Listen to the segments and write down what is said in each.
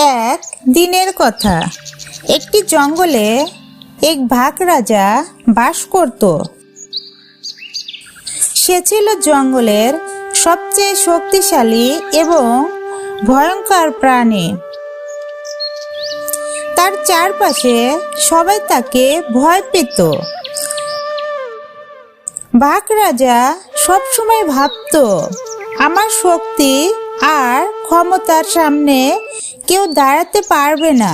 এক দিনের কথা। একটি জঙ্গলে এক বাঘ রাজা বাস করত। সে ছিল জঙ্গলের সবচেয়ে শক্তিশালী এবং ভয়ঙ্কর প্রাণী। তার চারপাশে সবাই তাকে ভয় পেত। বাঘ রাজা সবসময় ভাবত, আমার শক্তি আর ক্ষমতার সামনে কেউ দাঁড়াতে পারবে না।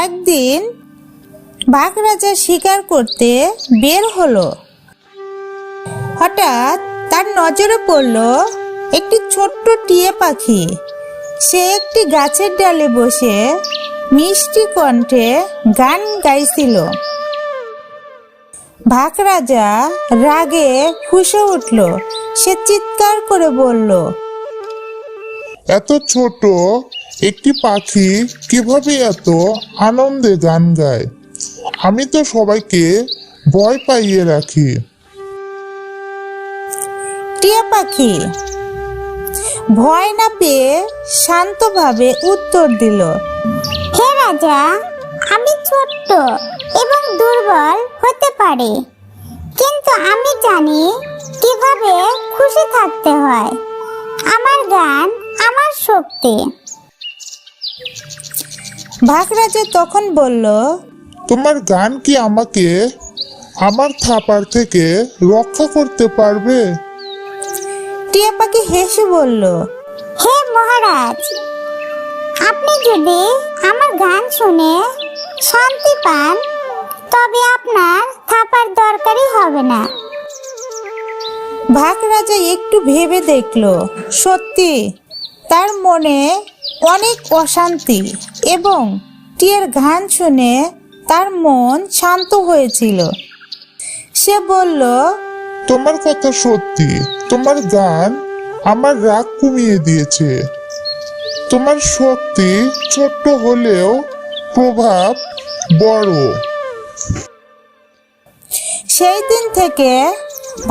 একদিন বাঘ রাজা শিকার করতে বের হলো। হঠাৎ তার নজরে পড়ল একটি ছোট্ট টিয়া পাখি। সে একটি গাছের ডালে বসে মিষ্টি কণ্ঠে গান গাইছিল। বাঘ রাজা রাগে ফুঁসে উঠল। সে চিৎকার করে বলল, এত ছোট একটি পাখি কিভাবে এত আনন্দে গান গায়? আমি তো সবাইকে ভয় পাইয়ে রাখি। টিয়া পাখি ভয় না পেয়ে শান্তভাবে উত্তর দিল, হে রাজা, আমি ছোট্ট এবং দুর্বল হতে পারি, কিন্তু আমি জানি কিভাবে খুশি থাকতে হয়। আমার গান আমার শক্তি। বাঘ রাজা তখন বলল, তোমার গান কি আমাকে আমার থাপার থেকে রক্ষা করতে পারবে? টিয়া পাখি হেসে বলল, হে মহারাজ, আপনি যদি আমার গান শুনে শান্তি পান তবে আপনার থাপার দরকারই হবে না। বাঘ রাজা একটু ভেবে দেখল, সত্যি তার মনে অনেক অশান্তি এবং টিয়ার গান শুনে তার মন শান্ত হয়েছিল। সে বলল, তোমার কথা সত্যি, তোমার গান আমার রাগ কমিয়ে দিয়েছে। তোমার শক্তি ছোট্ট হলেও প্রভাব বড়। সেই দিন থেকে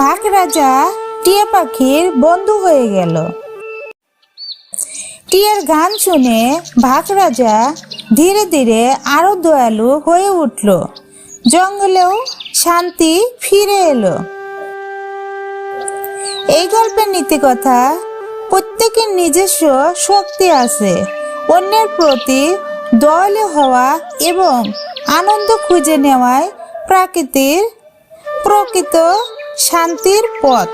বাঘ রাজা টিয়া পাখির বন্ধু হয়ে গেল। টিয়ার গান শুনে বাঘ রাজা ধীরে ধীরে আরো দয়ালু হয়ে উঠল। জঙ্গলেও শান্তি ফিরে এলো। এই গল্পের নীতি কথা, প্রত্যেকের নিজস্ব শক্তি আছে। অন্যের প্রতি দয়ালু হওয়া এবং আনন্দ খুঁজে নেওয়ায় প্রকৃত শান্তির পথ।